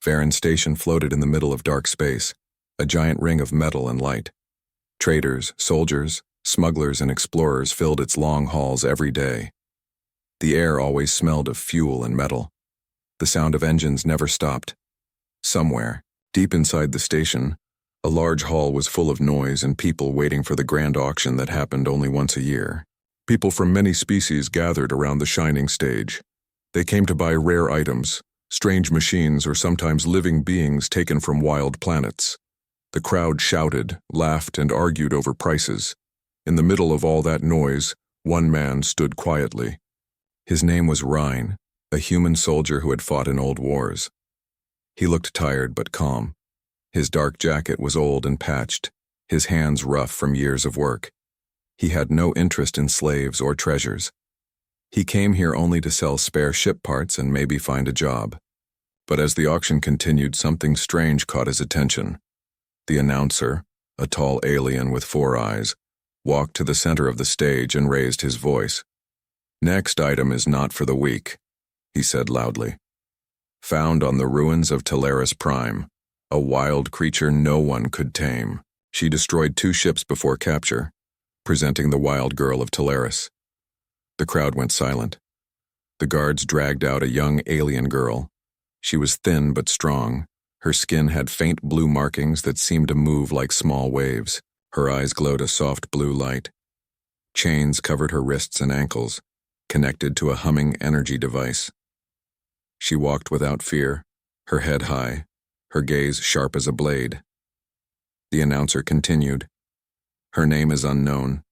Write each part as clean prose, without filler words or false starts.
Varen's station floated in the middle of dark space, a giant ring of metal and light. Traders, soldiers, smugglers, and explorers filled its long halls every day. The air always smelled of fuel and metal. The sound of engines never stopped. Somewhere, deep inside the station, a large hall was full of noise and people waiting for the grand auction that happened only once a year. People from many species gathered around the shining stage. They came to buy rare items, strange machines, or sometimes living beings taken from wild planets. The crowd shouted, laughed, and argued over prices. In the middle of all that noise, one man stood quietly. His name was Rhine, a human soldier who had fought in old wars. He looked tired but calm. His dark jacket was old and patched, his hands rough from years of work. He had no interest in slaves or treasures. He came here only to sell spare ship parts and maybe find a job. But as the auction continued, something strange caught his attention. The announcer, a tall alien with 4 eyes, walked to the center of the stage and raised his voice. "Next item is not for the weak," he said loudly. "Found on the ruins of Teleris Prime, a wild creature no one could tame. She destroyed 2 ships before capture, presenting the wild girl of Teleris." The crowd went silent. The guards dragged out a young alien girl. She was thin but strong. Her skin had faint blue markings that seemed to move like small waves. Her eyes glowed a soft blue light. Chains covered her wrists and ankles, connected to a humming energy device. She walked without fear, her head high, her gaze sharp as a blade. The announcer continued. "Her name is unknown,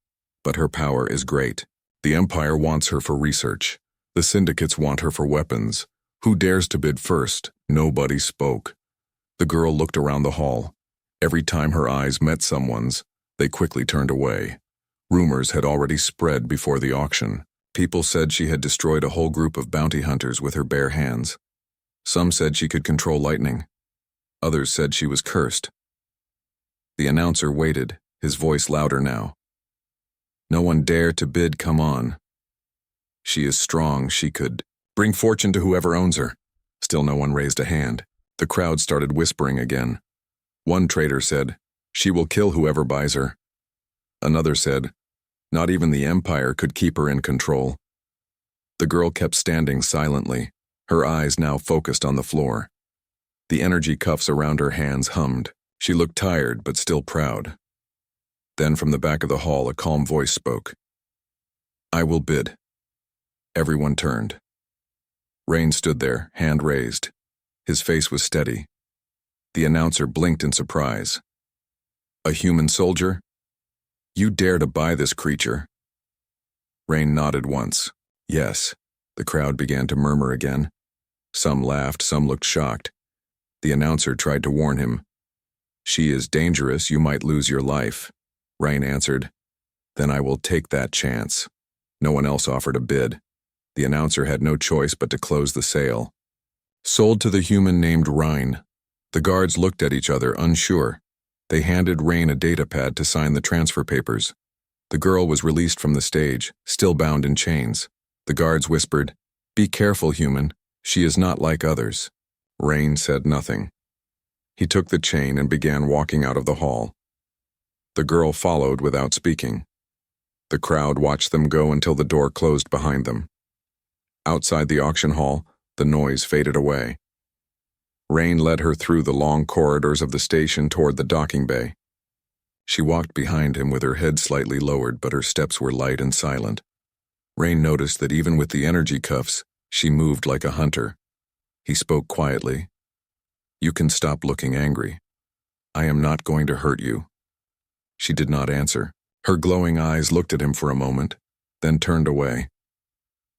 but her power is great. The Empire wants her for research. The syndicates want her for weapons. Who dares to bid first?" Nobody spoke. The girl looked around the hall. Every time her eyes met someone's, they quickly turned away. Rumors had already spread before the auction. People said she had destroyed a whole group of bounty hunters with her bare hands. Some said she could control lightning. Others said she was cursed. The announcer waited, his voice louder now. "No one dared to bid come on. She is strong, she could bring fortune to whoever owns her." Still no one raised a hand. The crowd started whispering again. One trader said, "She will kill whoever buys her." Another said, "Not even the Empire could keep her in control." The girl kept standing silently, her eyes now focused on the floor. The energy cuffs around her hands hummed. She looked tired but still proud. Then from the back of the hall a calm voice spoke. "I will bid." Everyone turned. Rain stood there, hand raised. His face was steady. The announcer blinked in surprise. "A human soldier? You dare to buy this creature?" Rain nodded once. "Yes." The crowd began to murmur again. Some laughed, some looked shocked. The announcer tried to warn him. "She is dangerous, you might lose your life." Rain answered, "Then I will take that chance." No one else offered a bid. The announcer had no choice but to close the sale. "Sold to the human named Rhine." The guards looked at each other, unsure. They handed Rain a datapad to sign the transfer papers. The girl was released from the stage, still bound in chains. The guards whispered, "Be careful, human. She is not like others." Rain said nothing. He took the chain and began walking out of the hall. The girl followed without speaking. The crowd watched them go until the door closed behind them. Outside the auction hall, the noise faded away. Rain led her through the long corridors of the station toward the docking bay. She walked behind him with her head slightly lowered, but her steps were light and silent. Rain noticed that even with the energy cuffs, she moved like a hunter. He spoke quietly. "You can stop looking angry. I am not going to hurt you." She did not answer. Her glowing eyes looked at him for a moment, then turned away.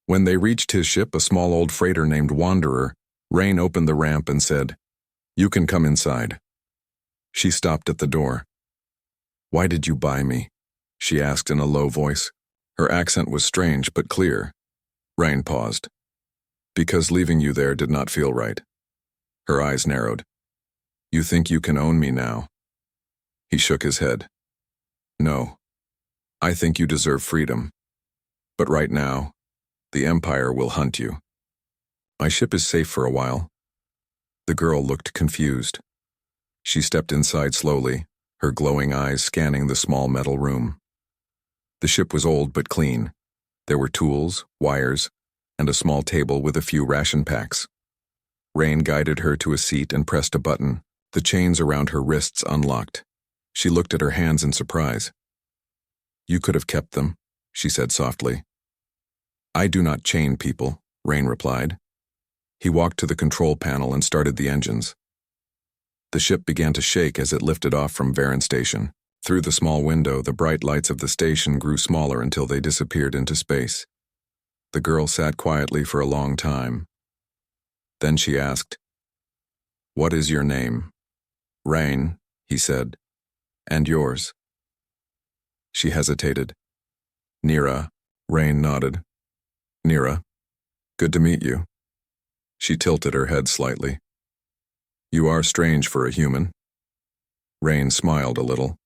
When they reached his ship, a small old freighter named Wanderer, Rain opened the ramp and said, "You can come inside." She stopped at the door. "Why did you buy me?" she asked in a low voice. Her accent was strange but clear. Rain paused. "Because leaving you there did not feel right." Her eyes narrowed. "You think you can own me now?" He shook his head. "No. I think you deserve freedom. But right now, the Empire will hunt you. My ship is safe for a while. The girl looked confused. She stepped inside slowly, her glowing eyes scanning the small metal room. The ship was old but clean. There were tools, wires, and a small table with a few ration packs. Rain guided her to a seat and pressed a button. The chains around her wrists unlocked. She looked at her hands in surprise. "You could have kept them," she said softly. "I do not chain people," Rain replied. He walked to the control panel and started the engines. The ship began to shake as it lifted off from Varen Station. Through the small window, the bright lights of the station grew smaller until they disappeared into space. The girl sat quietly for a long time. Then she asked, "What is your name?" "Rain," he said. "And yours?" She hesitated. "Nira." Rain nodded. "Nira, good to meet you." She tilted her head slightly. "You are strange for a human." Rain smiled a little.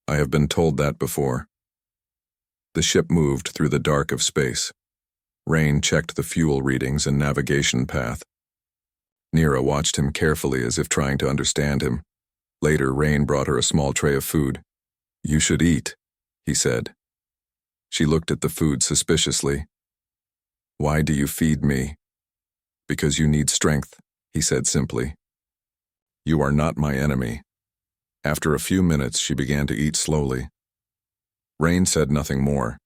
"I have been told that before." The ship moved through the dark of space. Rain checked the fuel readings and navigation path. Nira watched him carefully as if trying to understand him. Later, Rain brought her a small tray of food. "You should eat," he said. She looked at the food suspiciously. "Why do you feed me?" "Because you need strength," he said simply. "You are not my enemy." After a few minutes, she began to eat slowly. Rain said nothing more.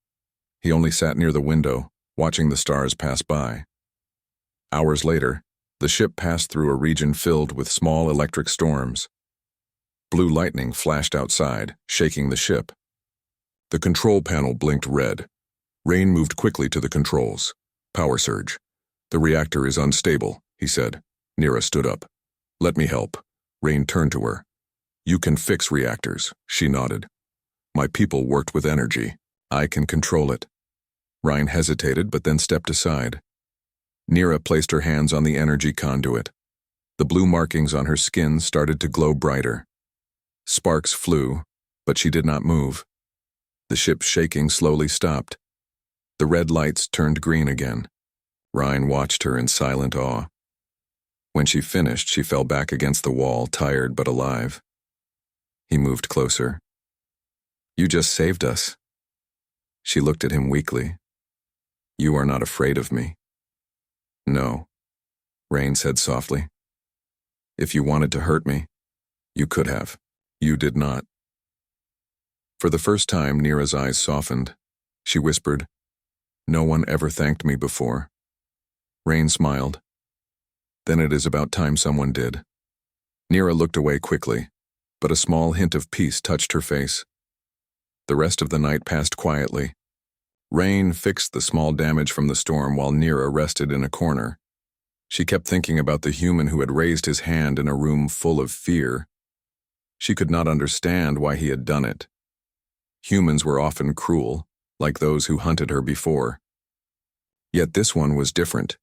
He only sat near the window, watching the stars pass by. Hours later, the ship passed through a region filled with small electric storms. Blue lightning flashed outside, shaking the ship. The control panel blinked red. Rain moved quickly to the controls. "Power surge. The reactor is unstable," he said. Nira stood up. "Let me help." Rain turned to her. "You can fix reactors," she nodded. "My people worked with energy. I can control it." Rain hesitated but then stepped aside. Nira placed her hands on the energy conduit. The blue markings on her skin started to glow brighter. Sparks flew, but she did not move. The ship shaking slowly stopped. The red lights turned green again. Rain watched her in silent awe. When she finished, she fell back against the wall, tired but alive. He moved closer. "You just saved us." She looked at him weakly. "You are not afraid of me." "No," Rain said softly. "If you wanted to hurt me, you could have. You did not." For the first time, Nira's eyes softened. She whispered, "No one ever thanked me before." Rain smiled. "Then it is about time someone did." Nira looked away quickly, but a small hint of peace touched her face. The rest of the night passed quietly. Rain fixed the small damage from the storm while Nira rested in a corner. She kept thinking about the human who had raised his hand in a room full of fear. She could not understand why he had done it. Humans were often cruel, like those who hunted her before. Yet this one was different.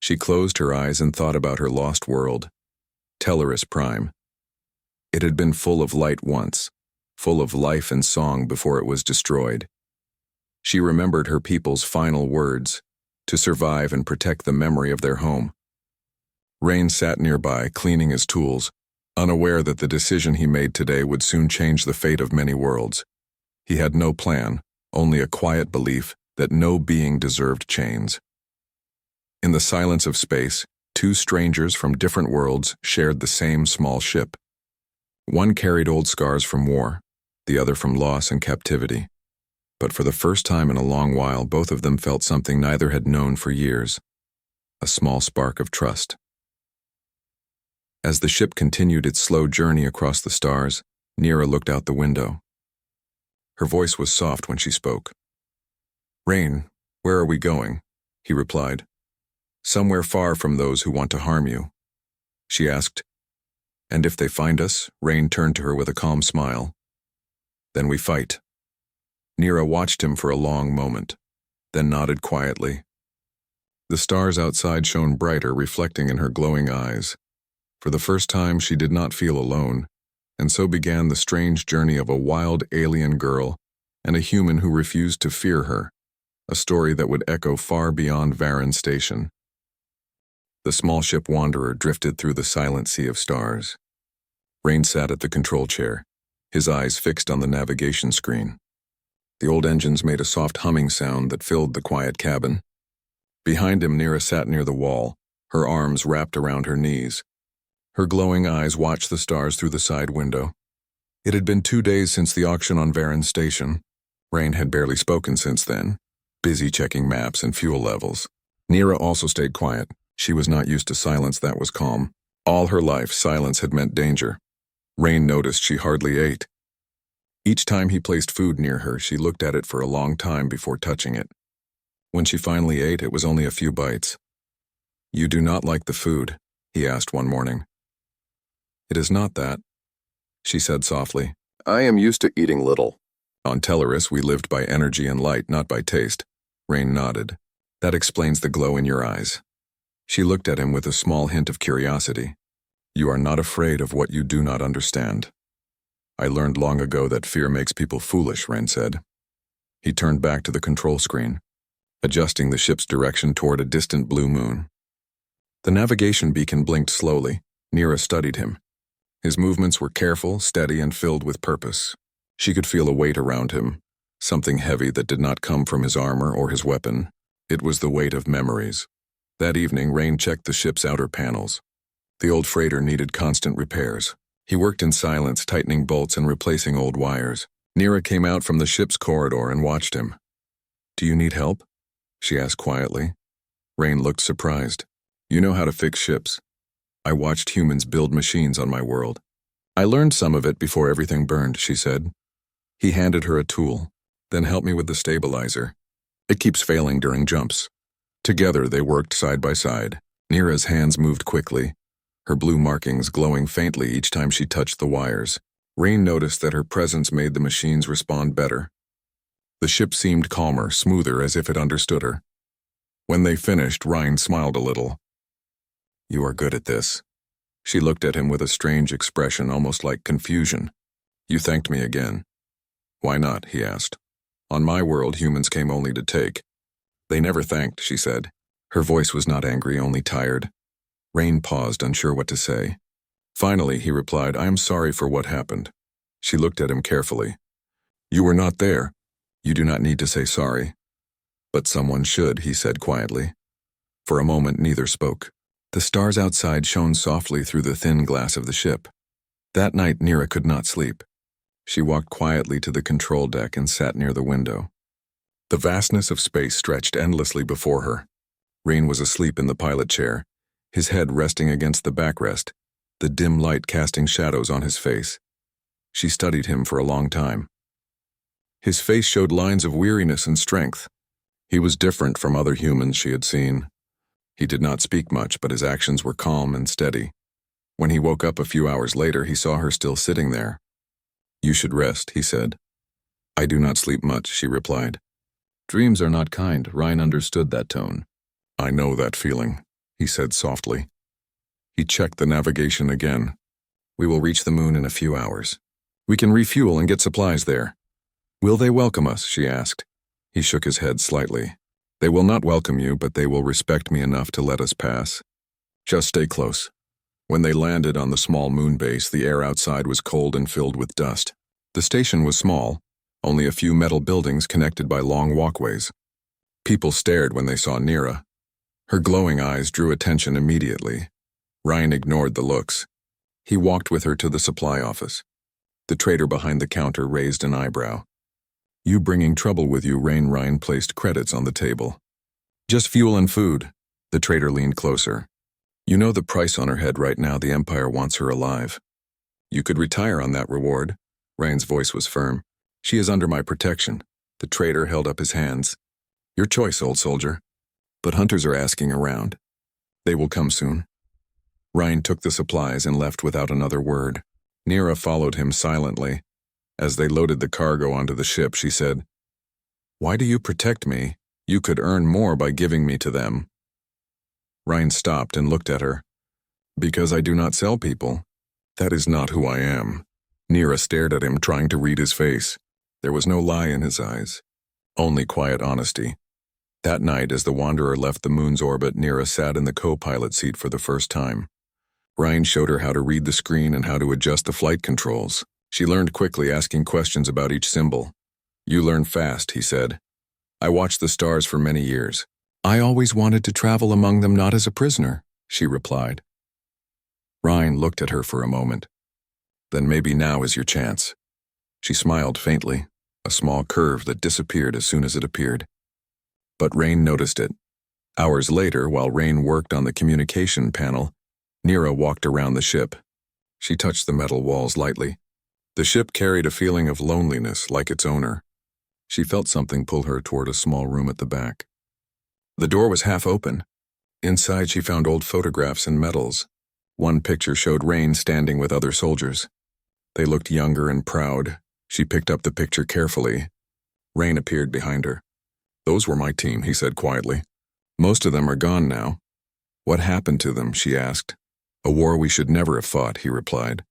She closed her eyes and thought about her lost world, Tellerus Prime. It had been full of light once, full of life and song before it was destroyed. She remembered her people's final words, to survive and protect the memory of their home. Rain sat nearby, cleaning his tools, unaware that the decision he made today would soon change the fate of many worlds. He had no plan, only a quiet belief that no being deserved chains. In the silence of space, two strangers from different worlds shared the same small ship. One carried old scars from war, the other from loss and captivity. But for the first time in a long while, both of them felt something neither had known for years, a small spark of trust. As the ship continued its slow journey across the stars, Nira looked out the window. Her voice was soft when she spoke. "Rain, where are we going?" he replied. "Somewhere far from those who want to harm you." She asked, "And if they find us?" Rain turned to her with a calm smile. "Then we fight." Nira watched him for a long moment, then nodded quietly. The stars outside shone brighter, reflecting in her glowing eyes. For the first time, she did not feel alone, and so began the strange journey of a wild alien girl and a human who refused to fear her, a story that would echo far beyond Varen Station. The small ship Wanderer drifted through the silent sea of stars. Rain sat at the control chair, his eyes fixed on the navigation screen. The old engines made a soft humming sound that filled the quiet cabin. Behind him, Nira sat near the wall, her arms wrapped around her knees. Her glowing eyes watched the stars through the side window. It had been 2 days since the auction on Varen's station. Rain had barely spoken since then, busy checking maps and fuel levels. Nira also stayed quiet. She was not used to silence that was calm. All her life, silence had meant danger. Rain noticed she hardly ate. Each time he placed food near her, she looked at it for a long time before touching it. When she finally ate, it was only a few bites. "You do not like the food?" he asked one morning. "It is not that," she said softly. "I am used to eating little. On Teleris, we lived by energy and light, not by taste." Rain nodded. "That explains the glow in your eyes." She looked at him with a small hint of curiosity. "You are not afraid of what you do not understand." "I learned long ago that fear makes people foolish," Rain said. He turned back to the control screen, adjusting the ship's direction toward a distant blue moon. The navigation beacon blinked slowly. Nira studied him. His movements were careful, steady, and filled with purpose. She could feel a weight around him, something heavy that did not come from his armor or his weapon. It was the weight of memories. That evening, Rain checked the ship's outer panels. The old freighter needed constant repairs. He worked in silence, tightening bolts and replacing old wires. Nira came out from the ship's corridor and watched him. "Do you need help?" she asked quietly. Rain looked surprised. "You know how to fix ships. I watched humans build machines on my world. I learned some of it before everything burned," she said. He handed her a tool. "Then help me with the stabilizer. It keeps failing during jumps." Together they worked side by side. Nira's hands moved quickly, her blue markings glowing faintly each time she touched the wires. Rain noticed that her presence made the machines respond better. The ship seemed calmer, smoother, as if it understood her. When they finished, Rain smiled a little. "You are good at this." She looked at him with a strange expression, almost like confusion. "You thanked me again." "Why not?" he asked. "On my world, humans came only to take." "They never thanked," she said. Her voice was not angry, only tired. Rain paused, unsure what to say. Finally, he replied, "I am sorry for what happened." She looked at him carefully. "You were not there. You do not need to say sorry." "But someone should," he said quietly. For a moment, neither spoke. The stars outside shone softly through the thin glass of the ship. That night, Nira could not sleep. She walked quietly to the control deck and sat near the window. The vastness of space stretched endlessly before her. Rain was asleep in the pilot chair, his head resting against the backrest, the dim light casting shadows on his face. She studied him for a long time. His face showed lines of weariness and strength. He was different from other humans she had seen. He did not speak much, but his actions were calm and steady. When he woke up a few hours later, he saw her still sitting there. "You should rest," he said. "I do not sleep much," she replied. "Dreams are not kind." Rain understood that tone. "I know that feeling," he said softly. He checked the navigation again. "We will reach the moon in a few hours. We can refuel and get supplies there." "Will they welcome us?" she asked. He shook his head slightly. "They will not welcome you, but they will respect me enough to let us pass. Just stay close." When they landed on the small moon base, the air outside was cold and filled with dust. The station was small, only a few metal buildings connected by long walkways. People stared when they saw Nira. Her glowing eyes drew attention immediately. Rain ignored the looks. He walked with her to the supply office. The trader behind the counter raised an eyebrow. "You bringing trouble with you?" Rain placed credits on the table. "Just fuel and food." The trader leaned closer. "You know the price on her head right now. The Empire wants her alive. You could retire on that reward." Rain's voice was firm. "She is under my protection." The trader held up his hands. "Your choice, old soldier. But hunters are asking around. They will come soon." Rain took the supplies and left without another word. Nira followed him silently. As they loaded the cargo onto the ship, she said, "Why do you protect me? You could earn more by giving me to them." Rain stopped and looked at her. "Because I do not sell people. That is not who I am." Nira stared at him, trying to read his face. There was no lie in his eyes, only quiet honesty. That night, as the Wanderer left the moon's orbit, Nira sat in the co-pilot seat for the first time. Ryan showed her how to read the screen and how to adjust the flight controls. She learned quickly, asking questions about each symbol. "You learn fast," he said. "I watched the stars for many years. I always wanted to travel among them, not as a prisoner," she replied. Ryan looked at her for a moment. "Then maybe now is your chance." She smiled faintly, a small curve that disappeared as soon as it appeared. But Rain noticed it. Hours later, while Rain worked on the communication panel, Nira walked around the ship. She touched the metal walls lightly. The ship carried a feeling of loneliness, like its owner. She felt something pull her toward a small room at the back. The door was half open. Inside, she found old photographs and medals. One picture showed Rain standing with other soldiers. They looked younger and proud. She picked up the picture carefully. Rain appeared behind her. "Those were my team," he said quietly. "Most of them are gone now." "What happened to them?" she asked. "A war we should never have fought," he replied.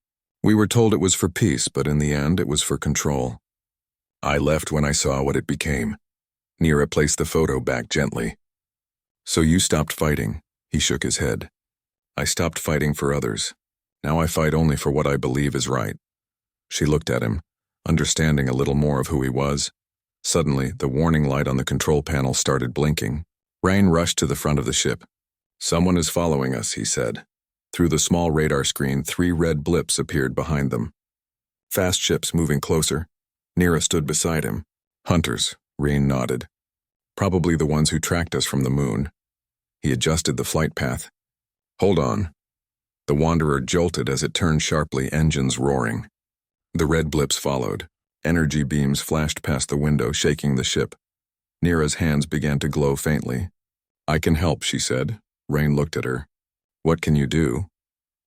"We were told it was for peace, but in the end it was for control. I left when I saw what it became." Nira placed the photo back gently. "So you stopped fighting?" He shook his head. "I stopped fighting for others. Now I fight only for what I believe is right." She looked at him, understanding a little more of who he was. Suddenly, the warning light on the control panel started blinking. Rain rushed to the front of the ship. "Someone is following us," he said. Through the small radar screen, 3 red blips appeared behind them. Fast ships moving closer. Nira stood beside him. "Hunters," Rain nodded. "Probably the ones who tracked us from the moon." He adjusted the flight path. "Hold on." The Wanderer jolted as it turned sharply, engines roaring. The red blips followed. Energy beams flashed past the window, shaking the ship. Nira's hands began to glow faintly. "I can help," she said. Rain looked at her. "What can you do?"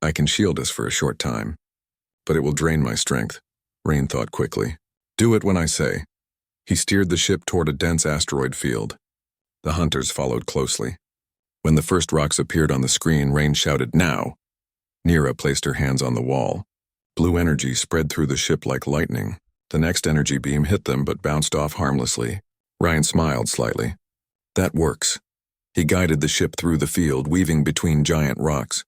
"I can shield us for a short time. But it will drain my strength," Rain thought quickly. "Do it when I say." He steered the ship toward a dense asteroid field. The hunters followed closely. When the first rocks appeared on the screen, Rain shouted, "Now!" Nira placed her hands on the wall. Blue energy spread through the ship like lightning. The next energy beam hit them but bounced off harmlessly. Ryan smiled slightly. "That works." He guided the ship through the field, weaving between giant rocks.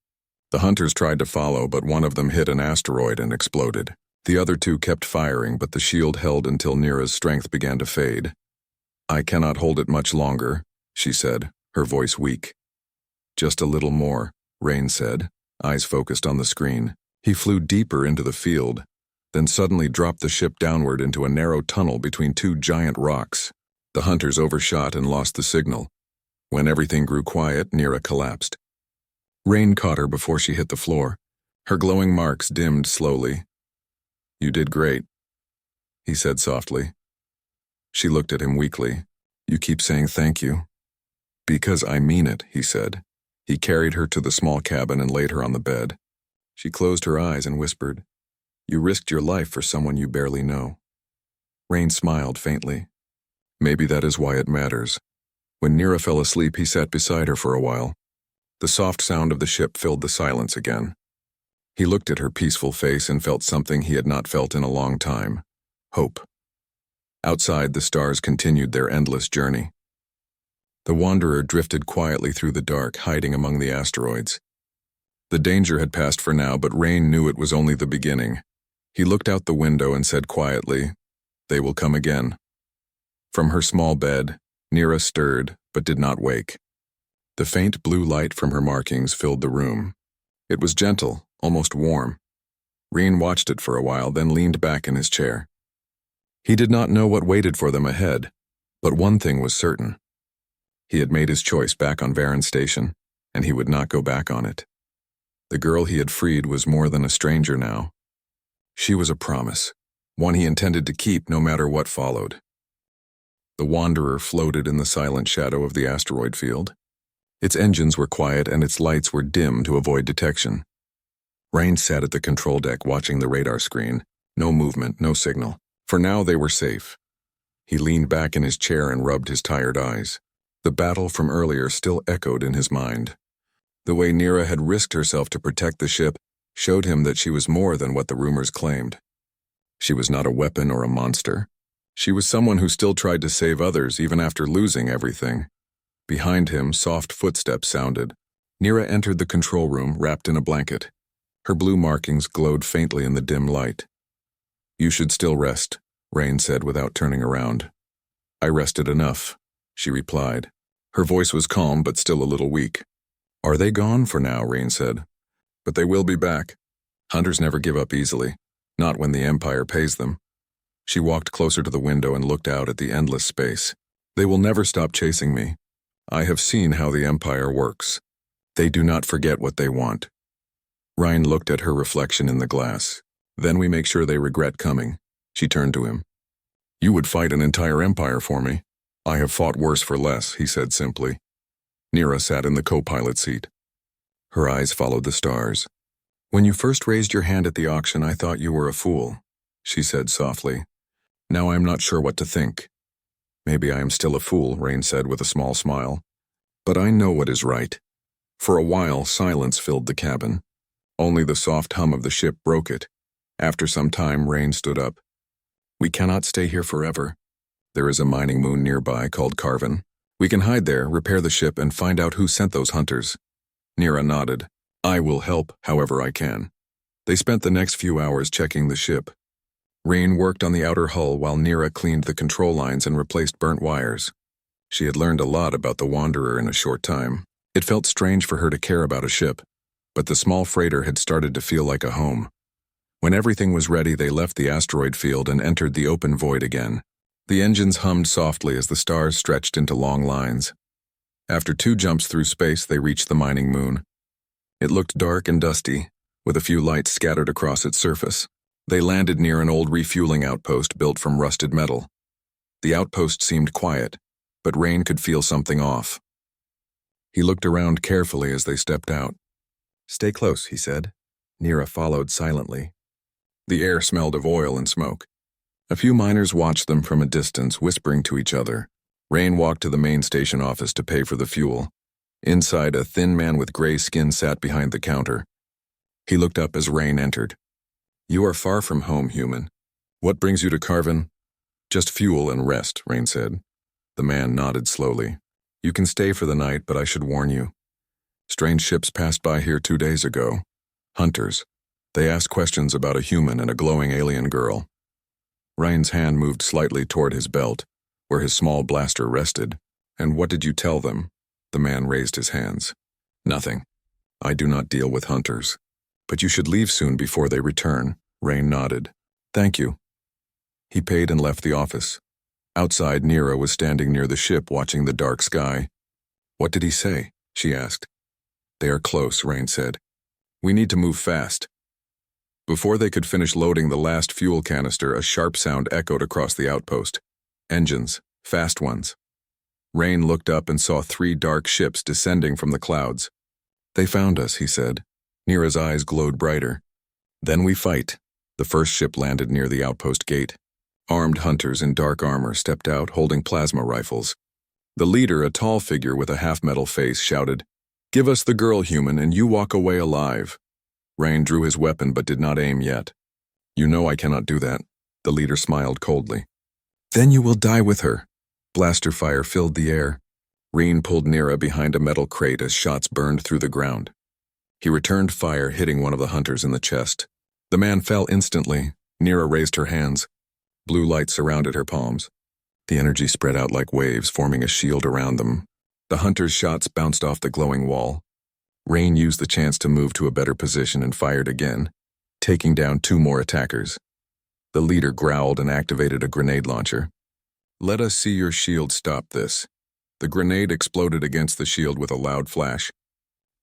The hunters tried to follow, but one of them hit an asteroid and exploded. The other 2 kept firing, but the shield held until Nira's strength began to fade. "I cannot hold it much longer," she said, her voice weak. "Just a little more," Rain said, eyes focused on the screen. He flew deeper into the field, then suddenly dropped the ship downward into a narrow tunnel between 2 giant rocks. The hunters overshot and lost the signal. When everything grew quiet, Nira collapsed. Rain caught her before she hit the floor. Her glowing marks dimmed slowly. "You did great," he said softly. She looked at him weakly. "You keep saying thank you." "Because I mean it," he said. He carried her to the small cabin and laid her on the bed. She closed her eyes and whispered, "You risked your life for someone you barely know." Rain smiled faintly. "Maybe that is why it matters." When Nira fell asleep, he sat beside her for a while. The soft sound of the ship filled the silence again. He looked at her peaceful face and felt something he had not felt in a long time: hope. Outside, the stars continued their endless journey. The Wanderer drifted quietly through the dark, hiding among the asteroids. The danger had passed for now, but Rain knew it was only the beginning. He looked out the window and said quietly, "They will come again." From her small bed, Nira stirred, but did not wake. The faint blue light from her markings filled the room. It was gentle, almost warm. Rain watched it for a while, then leaned back in his chair. He did not know what waited for them ahead, but one thing was certain. He had made his choice back on Varan Station, and he would not go back on it. The girl he had freed was more than a stranger now. She was a promise, one he intended to keep no matter what followed. The Wanderer floated in the silent shadow of the asteroid field. Its engines were quiet and its lights were dim to avoid detection. Rain sat at the control deck watching the radar screen. No movement, no signal. For now they were safe. He leaned back in his chair and rubbed his tired eyes. The battle from earlier still echoed in his mind. The way Nira had risked herself to protect the ship showed him that she was more than what the rumors claimed. She was not a weapon or a monster. She was someone who still tried to save others even after losing everything. Behind him, soft footsteps sounded. Nira entered the control room, wrapped in a blanket. Her blue markings glowed faintly in the dim light. "You should still rest," Rain said without turning around. "I rested enough," she replied. Her voice was calm but still a little weak. "Are they gone for now?" Rain said. "But they will be back. Hunters never give up easily, not when the Empire pays them." She walked closer to the window and looked out at the endless space. "They will never stop chasing me. I have seen how the Empire works. They do not forget what they want." Ryan looked at her reflection in the glass. "Then we make sure they regret coming." She turned to him. "You would fight an entire empire for me." "I have fought worse for less," he said simply. Nira sat in the co-pilot seat. Her eyes followed the stars. "When you first raised your hand at the auction, I thought you were a fool," she said softly. "Now I am not sure what to think." "Maybe I am still a fool," Rain said with a small smile. "But I know what is right." For a while, silence filled the cabin. Only the soft hum of the ship broke it. After some time, Rain stood up. "We cannot stay here forever. There is a mining moon nearby called Carven. We can hide there, repair the ship, and find out who sent those hunters." Nira nodded. "I will help however I can." They spent the next few hours checking the ship. Rain worked on the outer hull while Nira cleaned the control lines and replaced burnt wires. She had learned a lot about the Wanderer in a short time. It felt strange for her to care about a ship, but the small freighter had started to feel like a home. When everything was ready, they left the asteroid field and entered the open void again. The engines hummed softly as the stars stretched into long lines. After 2 jumps through space, they reached the mining moon. It looked dark and dusty, with a few lights scattered across its surface. They landed near an old refueling outpost built from rusted metal. The outpost seemed quiet, but Rain could feel something off. He looked around carefully as they stepped out. "Stay close," he said. Nira followed silently. The air smelled of oil and smoke. A few miners watched them from a distance, whispering to each other. Rain walked to the main station office to pay for the fuel. Inside, a thin man with gray skin sat behind the counter. He looked up as Rain entered. "You are far from home, human. What brings you to Carven?" "Just fuel and rest," Rain said. The man nodded slowly. "You can stay for the night, but I should warn you. Strange ships passed by here 2 days ago. Hunters. They asked questions about a human and a glowing alien girl." Ryan's hand moved slightly toward his belt, where his small blaster rested. "And what did you tell them?" The man raised his hands. "Nothing. I do not deal with hunters. But you should leave soon before they return." Rain nodded. "Thank you." He paid and left the office. Outside, Nira was standing near the ship watching the dark sky. "What did he say?" she asked. "They are close," Rain said. "We need to move fast." Before they could finish loading the last fuel canister, a sharp sound echoed across the outpost. Engines, fast ones. Rain looked up and saw 3 dark ships descending from the clouds. "They found us," he said. Nira's eyes glowed brighter. "Then we fight." The first ship landed near the outpost gate. Armed hunters in dark armor stepped out, holding plasma rifles. The leader, a tall figure with a half-metal face, shouted, "Give us the girl, human, and you walk away alive." Rain drew his weapon but did not aim yet. "You know I cannot do that." The leader smiled coldly. "Then you will die with her." Blaster fire filled the air. Rain pulled Nira behind a metal crate as shots burned through the ground. He returned fire, hitting one of the hunters in the chest. The man fell instantly. Nira raised her hands. Blue light surrounded her palms. The energy spread out like waves, forming a shield around them. The hunter's shots bounced off the glowing wall. Rain used the chance to move to a better position and fired again, taking down 2 more attackers. The leader growled and activated a grenade launcher. "Let us see your shield stop this." The grenade exploded against the shield with a loud flash.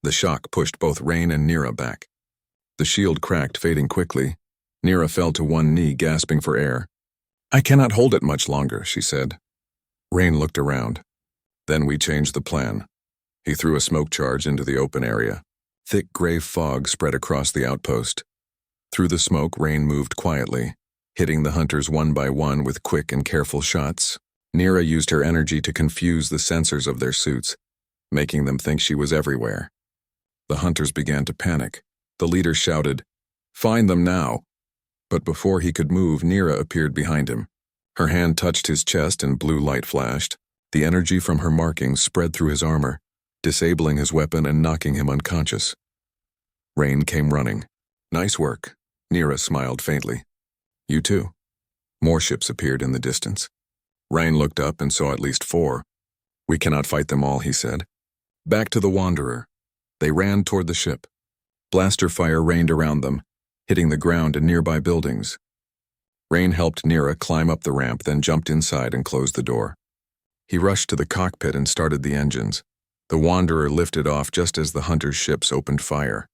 The shock pushed both Rain and Nira back. The shield cracked, fading quickly. Nira fell to one knee, gasping for air. "I cannot hold it much longer," she said. Rain looked around. "Then we changed the plan." He threw a smoke charge into the open area. Thick gray fog spread across the outpost. Through the smoke, Rain moved quietly, hitting the hunters one by one with quick and careful shots. Nira used her energy to confuse the sensors of their suits, making them think she was everywhere. The hunters began to panic. The leader shouted, "Find them now!" But before he could move, Nira appeared behind him. Her hand touched his chest and blue light flashed. The energy from her markings spread through his armor, disabling his weapon and knocking him unconscious. Rain came running. "Nice work." Nira smiled faintly. "You too." More ships appeared in the distance. Rain looked up and saw at least 4. "We cannot fight them all," he said. "Back to the Wanderer." They ran toward the ship. Blaster fire rained around them, hitting the ground and nearby buildings. Rain helped Nira climb up the ramp, then jumped inside and closed the door. He rushed to the cockpit and started the engines. The Wanderer lifted off just as the Hunter's ships opened fire.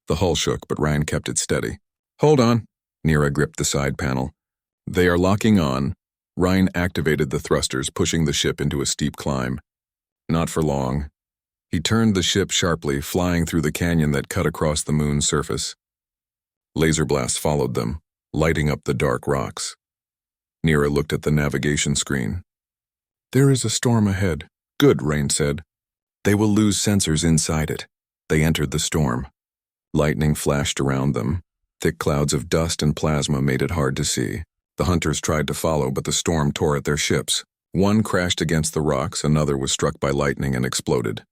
The hull shook, but Ryan kept it steady. "Hold on." Nira gripped the side panel. "They are locking on." Ryan activated the thrusters, pushing the ship into a steep climb. Not for long. He turned the ship sharply, flying through the canyon that cut across the moon's surface. Laser blasts followed them, lighting up the dark rocks. Nira looked at the navigation screen. "There is a storm ahead." "Good," Rain said. "They will lose sensors inside it." They entered the storm. Lightning flashed around them. Thick clouds of dust and plasma made it hard to see. The hunters tried to follow, but the storm tore at their ships. One crashed against the rocks, another was struck by lightning and exploded.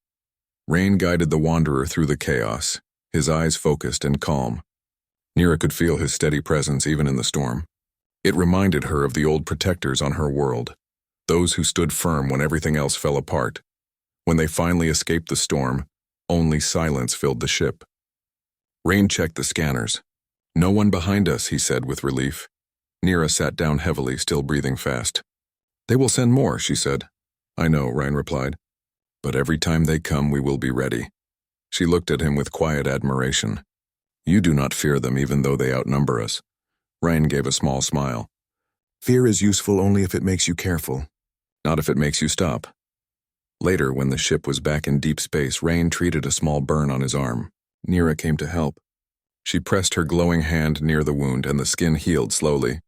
Rain guided the Wanderer through the chaos, his eyes focused and calm. Nira could feel his steady presence even in the storm. It reminded her of the old protectors on her world, those who stood firm when everything else fell apart. When they finally escaped the storm, only silence filled the ship. Rain checked the scanners. "No one behind us," he said with relief. Nira sat down heavily, still breathing fast. "They will send more," she said. "I know," Ryan replied. "But every time they come, we will be ready." She looked at him with quiet admiration. "You do not fear them even though they outnumber us." Ryan gave a small smile. "Fear is useful only if it makes you careful, not if it makes you stop." Later, when the ship was back in deep space, Rain treated a small burn on his arm. Nira came to help. She pressed her glowing hand near the wound and the skin healed slowly.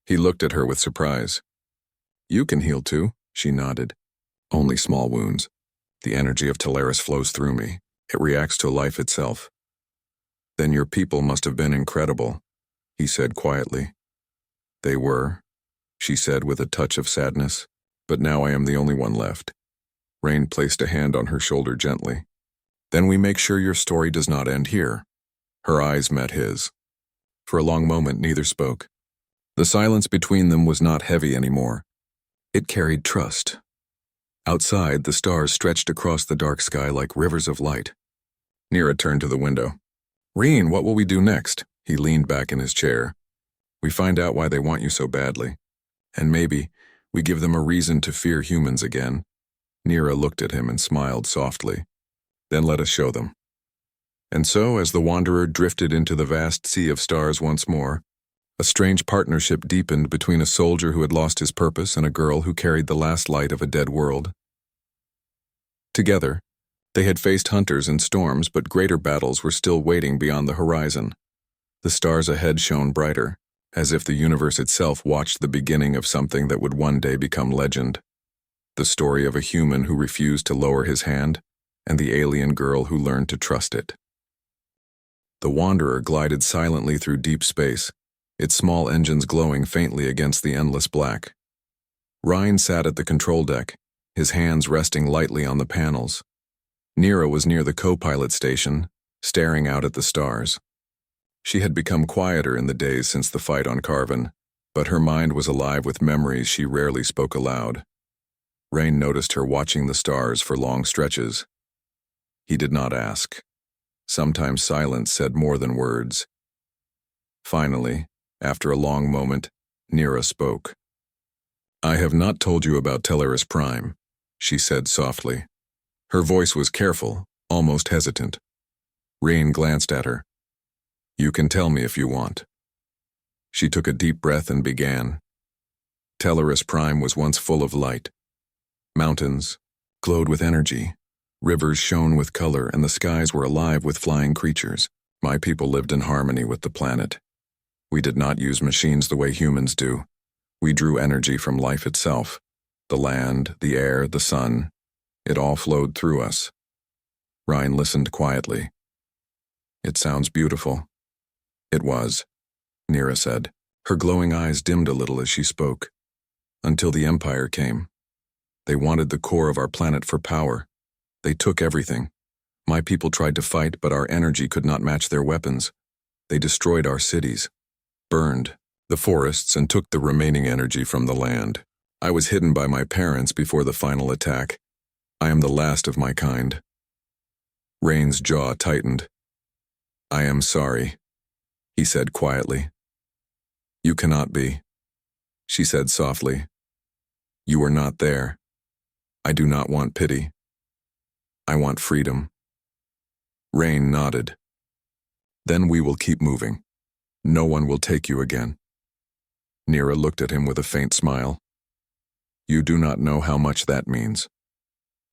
He looked at her with surprise. "You can heal too," she nodded. "Only small wounds. The energy of Teleris flows through me. It reacts to life itself." "Then your people must have been incredible," he said quietly. "They were," she said with a touch of sadness. "But now I am the only one left." Rain placed a hand on her shoulder gently. "Then we make sure your story does not end here." Her eyes met his. For a long moment, neither spoke. The silence between them was not heavy anymore. It carried trust. Outside, the stars stretched across the dark sky like rivers of light. Nira turned to the window. "Reen, what will we do next?" He leaned back in his chair. "We find out why they want you so badly. And maybe we give them a reason to fear humans again." Nira looked at him and smiled softly. "Then let us show them." And so, as the Wanderer drifted into the vast sea of stars once more, a strange partnership deepened between a soldier who had lost his purpose and a girl who carried the last light of a dead world. Together, they had faced hunters and storms, but greater battles were still waiting beyond the horizon. The stars ahead shone brighter, as if the universe itself watched the beginning of something that would one day become legend. The story of a human who refused to lower his hand, and the alien girl who learned to trust it. The Wanderer glided silently through deep space, its small engines glowing faintly against the endless black. Ryan sat at the control deck, his hands resting lightly on the panels. Nira was near the co-pilot station, staring out at the stars. She had become quieter in the days since the fight on Carven, but her mind was alive with memories she rarely spoke aloud. Rain noticed her watching the stars for long stretches. He did not ask. Sometimes silence said more than words. Finally, after a long moment, Nira spoke. "I have not told you about Teleris Prime," she said softly. Her voice was careful, almost hesitant. Rain glanced at her. "You can tell me if you want." She took a deep breath and began. Teleris Prime was once full of light. Mountains glowed with energy. Rivers shone with color, and the skies were alive with flying creatures. My people lived in harmony with the planet. We did not use machines the way humans do. We drew energy from life itself. The land, the air, the sun. It all flowed through us. Ryan listened quietly. "It sounds beautiful." "It was," Nira said. Her glowing eyes dimmed a little as she spoke. "Until the Empire came. They wanted the core of our planet for power. They took everything. My people tried to fight, but our energy could not match their weapons. They destroyed our cities, burned the forests, and took the remaining energy from the land. I was hidden by my parents before the final attack. I am the last of my kind. Rain's jaw tightened. I am sorry, he said quietly. You cannot be, she said softly. You were not there. I do not want pity. I want freedom. Rain nodded. Then we will keep moving. No one will take you again. Nira looked at him with a faint smile. You do not know how much that means.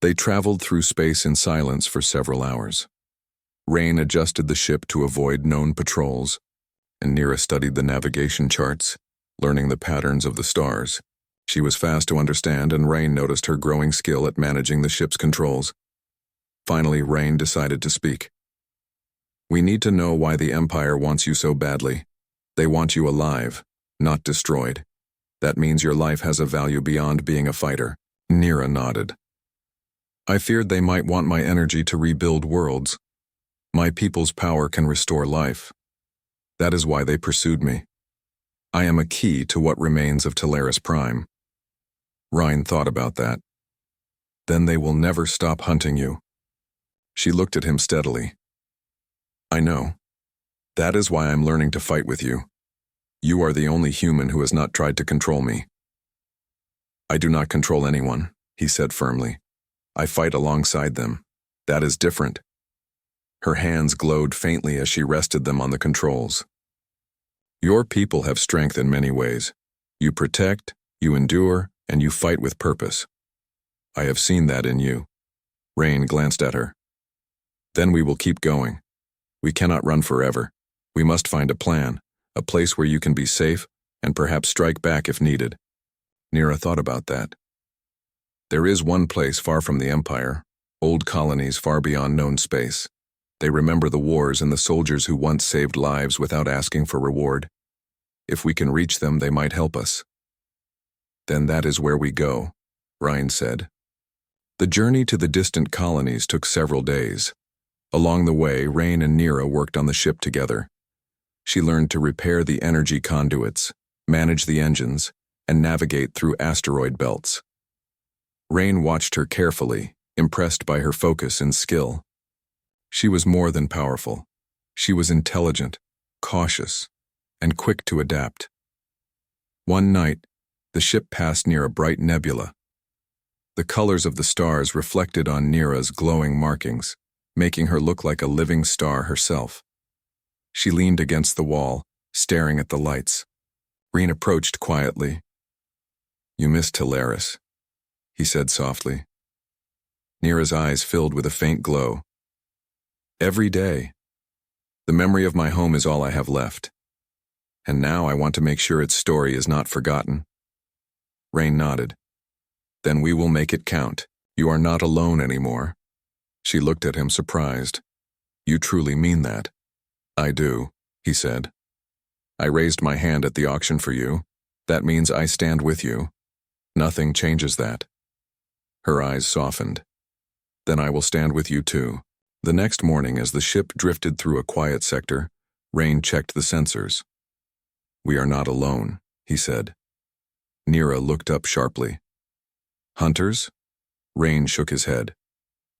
They traveled through space in silence for several hours. Rain adjusted the ship to avoid known patrols, and Nira studied the navigation charts, learning the patterns of the stars. She was fast to understand, and Rain noticed her growing skill at managing the ship's controls. Finally, Rain decided to speak. We need to know why the Empire wants you so badly. They want you alive, not destroyed. That means your life has a value beyond being a fighter. Nira nodded. I feared they might want my energy to rebuild worlds. My people's power can restore life. That is why they pursued me. I am a key to what remains of Teleris Prime. Ryan thought about that. Then they will never stop hunting you. She looked at him steadily. I know. That is why I'm learning to fight with you. You are the only human who has not tried to control me. I do not control anyone, he said firmly. I fight alongside them. That is different. Her hands glowed faintly as she rested them on the controls. Your people have strength in many ways. You protect, you endure, and you fight with purpose. I have seen that in you. Rain glanced at her. Then we will keep going. We cannot run forever. We must find a plan, a place where you can be safe, and perhaps strike back if needed. Nira thought about that. There is one place far from the Empire, old colonies far beyond known space. They remember the wars and the soldiers who once saved lives without asking for reward. If we can reach them, they might help us. Then that is where we go, Ryan said. The journey to the distant colonies took several days. Along the way, Rain and Nira worked on the ship together. She learned to repair the energy conduits, manage the engines, and navigate through asteroid belts. Rain watched her carefully, impressed by her focus and skill. She was more than powerful. She was intelligent, cautious, and quick to adapt. One night, the ship passed near a bright nebula. The colors of the stars reflected on Nira's glowing markings, making her look like a living star herself. She leaned against the wall, staring at the lights. Rain approached quietly. You miss Teleris, he said softly. Nira's eyes filled with a faint glow. Every day. The memory of my home is all I have left. And now I want to make sure its story is not forgotten. Rain nodded. Then we will make it count. You are not alone anymore. She looked at him surprised. You truly mean that? I do, he said. I raised my hand at the auction for you. That means I stand with you. Nothing changes that. Her eyes softened. Then I will stand with you too. The next morning, as the ship drifted through a quiet sector, Rain checked the sensors. We are not alone, he said. Nira looked up sharply. Hunters? Rain shook his head.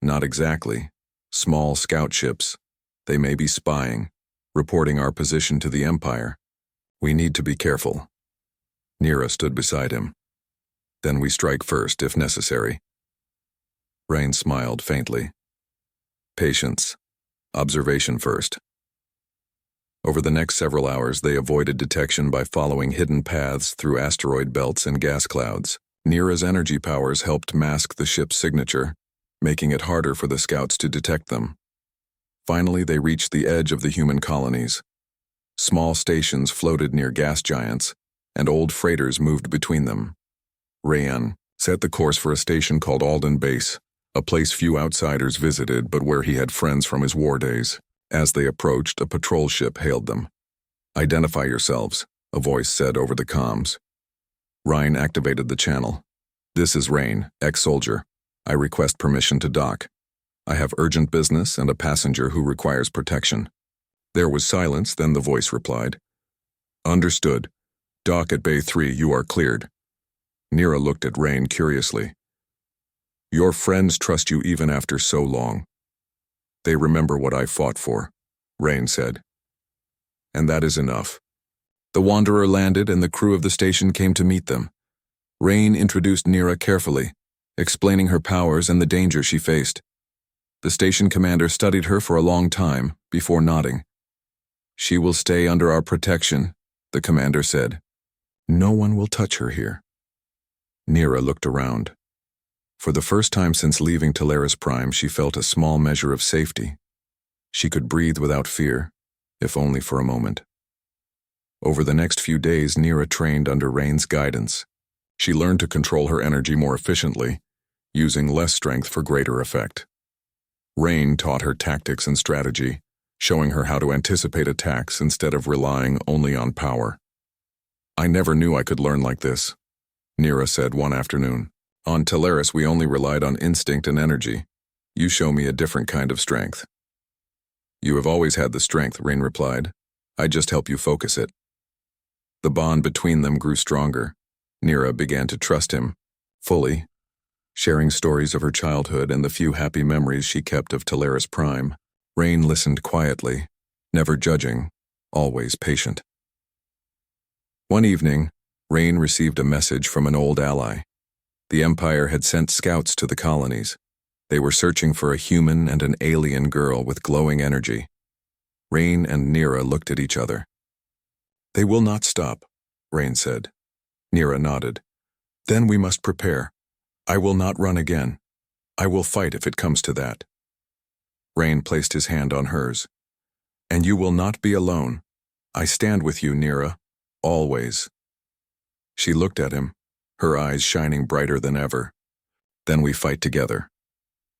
Not exactly. Small scout ships. They may be spying, reporting our position to the Empire. We need to be careful. Nira stood beside him. Then we strike first, if necessary. Rain smiled faintly. Patience. Observation first. Over the next several hours, they avoided detection by following hidden paths through asteroid belts and gas clouds. Nira's energy powers helped mask the ship's signature, making it harder for the scouts to detect them. Finally, they reached the edge of the human colonies. Small stations floated near gas giants, and old freighters moved between them. Rayan set the course for a station called Alden Base, a place few outsiders visited but where he had friends from his war days. As they approached, a patrol ship hailed them. Identify yourselves, a voice said over the comms. Ryan activated the channel. "This is Rain, ex-soldier. I request permission to dock. I have urgent business and a passenger who requires protection." There was silence, then the voice replied. "Understood. Dock at Bay 3, you are cleared." Nira looked at Rain curiously. "Your friends trust you even after so long." "They remember what I fought for," Rain said. "And that is enough." The Wanderer landed and the crew of the station came to meet them. Rain introduced Nira carefully, explaining her powers and the danger she faced. The station commander studied her for a long time before nodding. "She will stay under our protection," the commander said. "No one will touch her here." Nira looked around. For the first time since leaving Talaris Prime, she felt a small measure of safety. She could breathe without fear, if only for a moment. Over the next few days, Nira trained under Rain's guidance. She learned to control her energy more efficiently, using less strength for greater effect. Rain taught her tactics and strategy, showing her how to anticipate attacks instead of relying only on power. "I never knew I could learn like this," Nira said one afternoon. "On Talaris, we only relied on instinct and energy. You show me a different kind of strength." "You have always had the strength," Rain replied. "I just help you focus it." The bond between them grew stronger. Nira began to trust him, fully, sharing stories of her childhood and the few happy memories she kept of Talaris Prime. Rain listened quietly, never judging, always patient. One evening, Rain received a message from an old ally. The Empire had sent scouts to the colonies. They were searching for a human and an alien girl with glowing energy. Rain and Nira looked at each other. "They will not stop," Rain said. Nira nodded. "Then we must prepare. I will not run again. I will fight if it comes to that." Rain placed his hand on hers. "And you will not be alone. I stand with you, Nira, always." She looked at him, her eyes shining brighter than ever. "Then we fight together."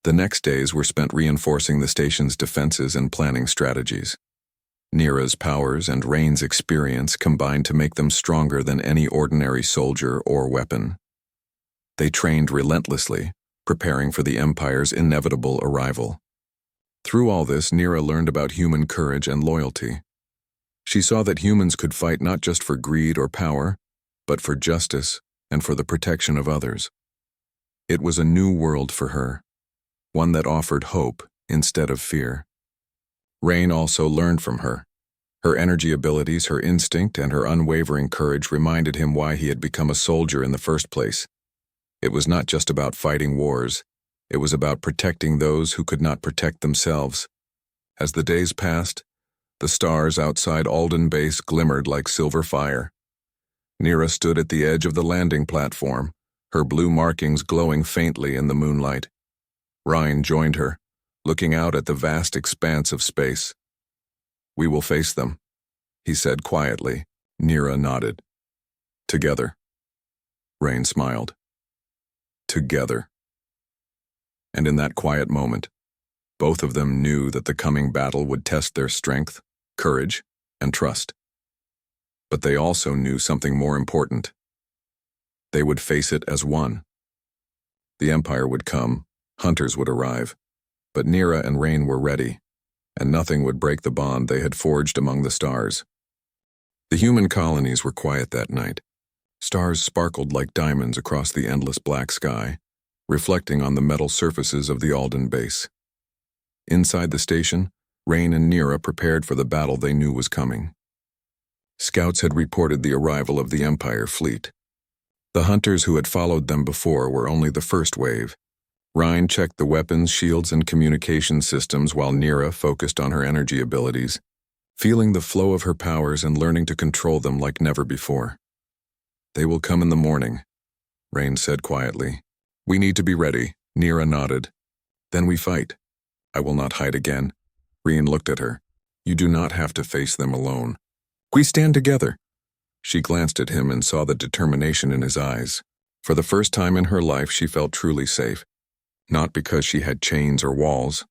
The next days were spent reinforcing the station's defenses and planning strategies. Nira's powers and Rain's experience combined to make them stronger than any ordinary soldier or weapon. They trained relentlessly, preparing for the Empire's inevitable arrival. Through all this, Nira learned about human courage and loyalty. She saw that humans could fight not just for greed or power, but for justice and for the protection of others. It was a new world for her, one that offered hope instead of fear. Rain also learned from her. Her energy abilities, her instinct, and her unwavering courage reminded him why he had become a soldier in the first place. It was not just about fighting wars. It was about protecting those who could not protect themselves. As the days passed, the stars outside Alden Base glimmered like silver fire. Nira stood at the edge of the landing platform, her blue markings glowing faintly in the moonlight. Ryan joined her, looking out at the vast expanse of space. "We will face them," he said quietly. Nira nodded. "Together." Rain smiled. "Together." And in that quiet moment, both of them knew that the coming battle would test their strength, courage, and trust. But they also knew something more important. They would face it as one. The Empire would come, hunters would arrive, but Nira and Rain were ready, and nothing would break the bond they had forged among the stars. The human colonies were quiet that night. Stars sparkled like diamonds across the endless black sky, reflecting on the metal surfaces of the Alden Base. Inside the station, Rain and Nira prepared for the battle they knew was coming. Scouts had reported the arrival of the Empire fleet. The hunters who had followed them before were only the first wave. Ryan checked the weapons, shields, and communication systems while Nira focused on her energy abilities, feeling the flow of her powers and learning to control them like never before. "They will come in the morning," Rain said quietly. "We need to be ready," Nira nodded. "Then we fight." "I will not hide again." Rain looked at her. "You do not have to face them alone. We stand together." She glanced at him and saw the determination in his eyes. For the first time in her life, she felt truly safe. Not because she had chains or walls,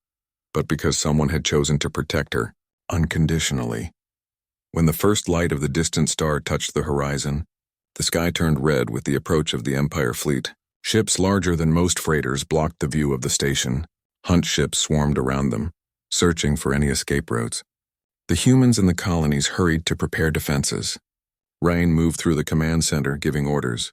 but because someone had chosen to protect her, unconditionally. When the first light of the distant star touched the horizon, the sky turned red with the approach of the Empire fleet. Ships larger than most freighters blocked the view of the station. Hunt ships swarmed around them, searching for any escape routes. The humans in the colonies hurried to prepare defenses. Rain moved through the command center, giving orders.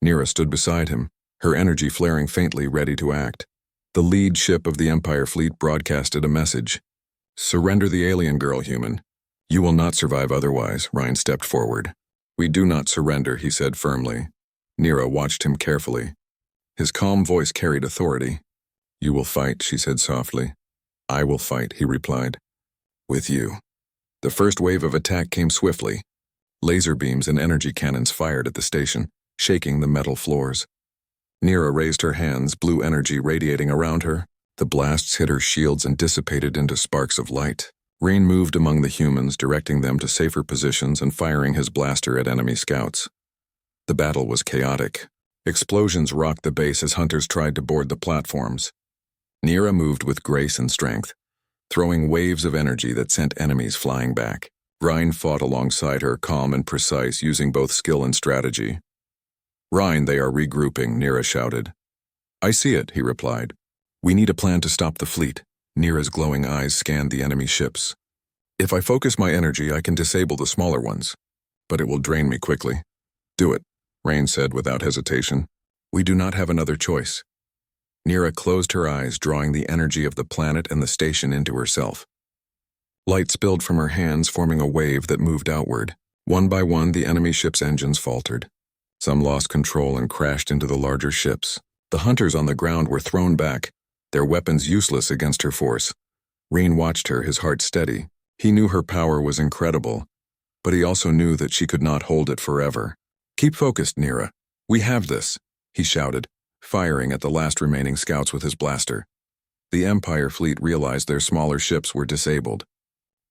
Nira stood beside him, her energy flaring faintly, ready to act. The lead ship of the Empire fleet broadcasted a message. "Surrender the alien girl, human. You will not survive otherwise." Ryan stepped forward. "We do not surrender," he said firmly. Nira watched him carefully. His calm voice carried authority. "You will fight," she said softly. "I will fight," he replied. "With you." The first wave of attack came swiftly. Laser beams and energy cannons fired at the station, shaking the metal floors. Nira raised her hands, blue energy radiating around her. The blasts hit her shields and dissipated into sparks of light. Rain moved among the humans, directing them to safer positions and firing his blaster at enemy scouts. The battle was chaotic. Explosions rocked the base as hunters tried to board the platforms. Nira moved with grace and strength, throwing waves of energy that sent enemies flying back. Ryan fought alongside her, calm and precise, using both skill and strategy. "Ryan, they are regrouping," Nira shouted. "I see it," he replied. "We need a plan to stop the fleet." Nira's glowing eyes scanned the enemy ships. "If I focus my energy, I can disable the smaller ones, but it will drain me quickly." "Do it," Rain said without hesitation. "We do not have another choice." Nira closed her eyes, drawing the energy of the planet and the station into herself. Light spilled from her hands, forming a wave that moved outward. One by one, the enemy ships' engines faltered. Some lost control and crashed into the larger ships. The hunters on the ground were thrown back, their weapons useless against her force. Rain watched her, his heart steady. He knew her power was incredible, but he also knew that she could not hold it forever. "Keep focused, Nira. We have this," he shouted, firing at the last remaining scouts with his blaster. The Empire fleet realized their smaller ships were disabled.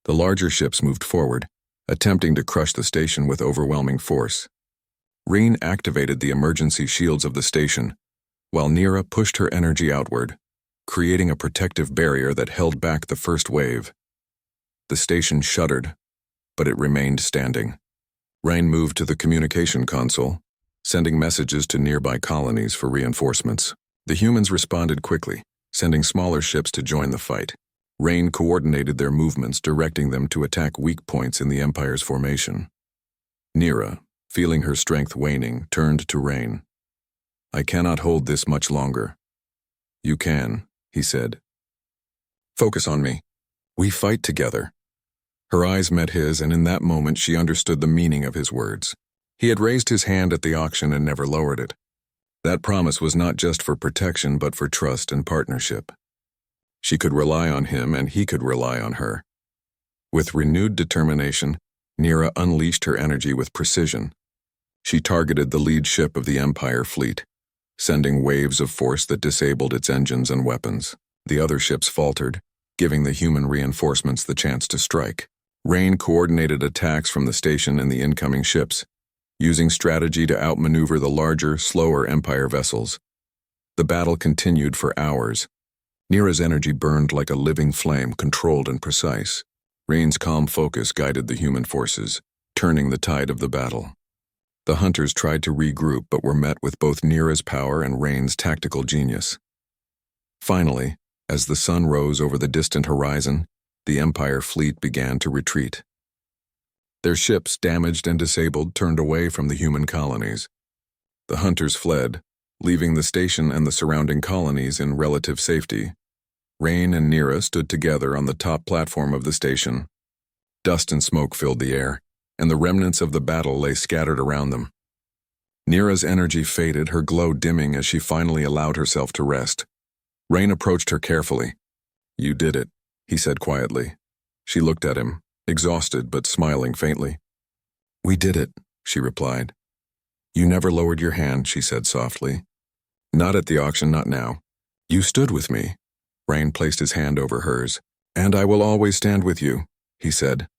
The larger ships moved forward, attempting to crush the station with overwhelming force. Rain activated the emergency shields of the station, while Nira pushed her energy outward, creating a protective barrier that held back the first wave. The station shuddered, but it remained standing. Rain moved to the communication console, sending messages to nearby colonies for reinforcements. The humans responded quickly, sending smaller ships to join the fight. Rain coordinated their movements, directing them to attack weak points in the Empire's formation. Nira, feeling her strength waning, turned to Rain. "I cannot hold this much longer." "You can," he said. "Focus on me. We fight together." Her eyes met his, and in that moment she understood the meaning of his words. He had raised his hand at the auction and never lowered it. That promise was not just for protection, but for trust and partnership. She could rely on him, and he could rely on her. With renewed determination, Nira unleashed her energy with precision. She targeted the lead ship of the Empire fleet, sending waves of force that disabled its engines and weapons. The other ships faltered, giving the human reinforcements the chance to strike. Rain coordinated attacks from the station and the incoming ships, using strategy to outmaneuver the larger, slower Empire vessels. The battle continued for hours. Nira's energy burned like a living flame, controlled and precise. Rain's calm focus guided the human forces, turning the tide of the battle. The hunters tried to regroup but were met with both Nira's power and Rain's tactical genius. Finally, as the sun rose over the distant horizon, the Empire fleet began to retreat. Their ships, damaged and disabled, turned away from the human colonies. The hunters fled, leaving the station and the surrounding colonies in relative safety. Rain and Nira stood together on the top platform of the station. Dust and smoke filled the air, and the remnants of the battle lay scattered around them. Nira's energy faded, her glow dimming as she finally allowed herself to rest. Rain approached her carefully. "You did it," he said quietly. She looked at him, exhausted but smiling faintly. "We did it," she replied. "You never lowered your hand," she said softly. "Not at the auction, not now. You stood with me." Rain placed his hand over hers. "And I will always stand with you," he said.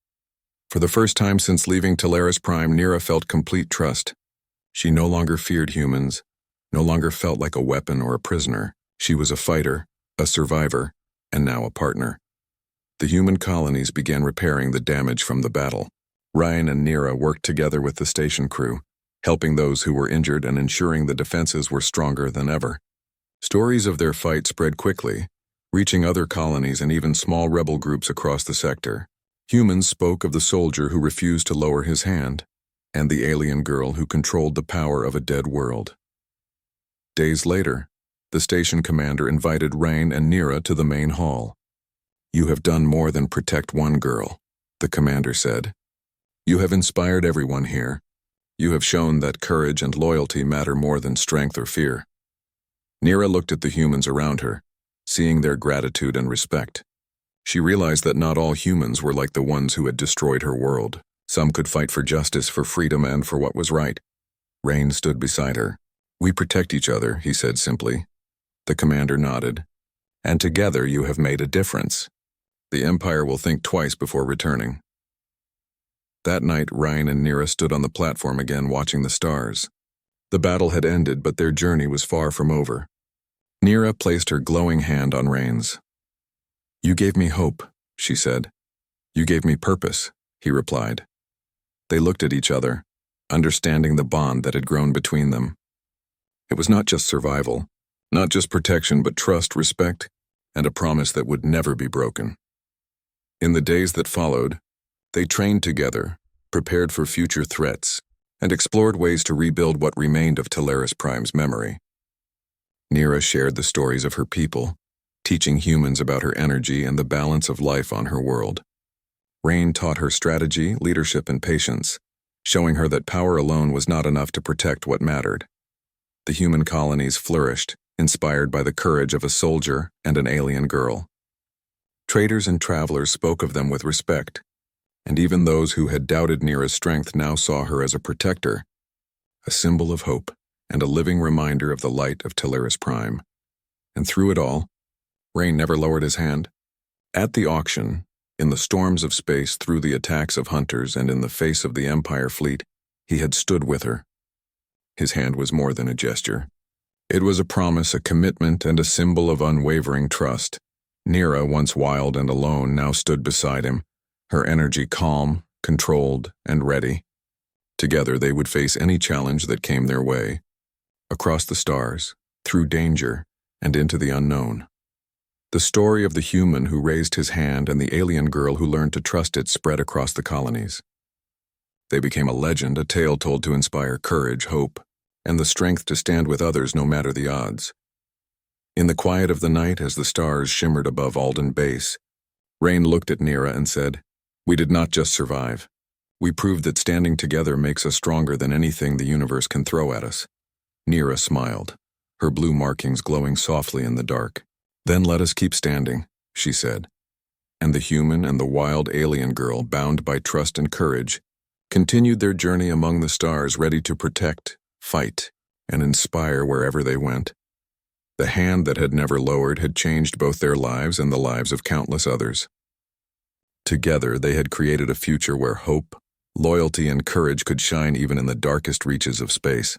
For the first time since leaving Talaris Prime, Nira felt complete trust. She no longer feared humans, no longer felt like a weapon or a prisoner. She was a fighter, a survivor, and now a partner. The human colonies began repairing the damage from the battle. Ryan and Nira worked together with the station crew, helping those who were injured and ensuring the defenses were stronger than ever. Stories of their fight spread quickly, reaching other colonies and even small rebel groups across the sector. Humans spoke of the soldier who refused to lower his hand, and the alien girl who controlled the power of a dead world. Days later, the station commander invited Rain and Nira to the main hall. "You have done more than protect one girl," the commander said. "You have inspired everyone here. You have shown that courage and loyalty matter more than strength or fear." Nira looked at the humans around her, seeing their gratitude and respect. She realized that not all humans were like the ones who had destroyed her world. Some could fight for justice, for freedom, and for what was right. Rain stood beside her. "We protect each other," he said simply. The commander nodded. "And together you have made a difference. The Empire will think twice before returning." That night, Rain and Nira stood on the platform again, watching the stars. The battle had ended, but their journey was far from over. Nira placed her glowing hand on Rain's. "You gave me hope," she said. "You gave me purpose," he replied. They looked at each other, understanding the bond that had grown between them. It was not just survival, not just protection, but trust, respect, and a promise that would never be broken. In the days that followed, they trained together, prepared for future threats, and explored ways to rebuild what remained of Teleris Prime's memory. Nira shared the stories of her people, teaching humans about her energy and the balance of life on her world. Rain taught her strategy, leadership, and patience, showing her that power alone was not enough to protect what mattered. The human colonies flourished, inspired by the courage of a soldier and an alien girl. Traders and travelers spoke of them with respect, and even those who had doubted Nira's strength now saw her as a protector, a symbol of hope, and a living reminder of the light of Teleris Prime. And through it all, Rain never lowered his hand. At the auction, in the storms of space, through the attacks of hunters, and in the face of the Empire fleet, he had stood with her. His hand was more than a gesture. It was a promise, a commitment, and a symbol of unwavering trust. Nira, once wild and alone, now stood beside him, her energy calm, controlled, and ready. Together they would face any challenge that came their way, across the stars, through danger, and into the unknown. The story of the human who raised his hand and the alien girl who learned to trust it spread across the colonies. They became a legend, a tale told to inspire courage, hope, and the strength to stand with others no matter the odds. In the quiet of the night, as the stars shimmered above Alden Base, Rain looked at Nira and said, "We did not just survive. We proved that standing together makes us stronger than anything the universe can throw at us." Nira smiled, her blue markings glowing softly in the dark. "Then let us keep standing," she said. And the human and the wild alien girl, bound by trust and courage, continued their journey among the stars, ready to protect, fight, and inspire wherever they went. The hand that had never lowered had changed both their lives and the lives of countless others. Together, they had created a future where hope, loyalty, and courage could shine even in the darkest reaches of space.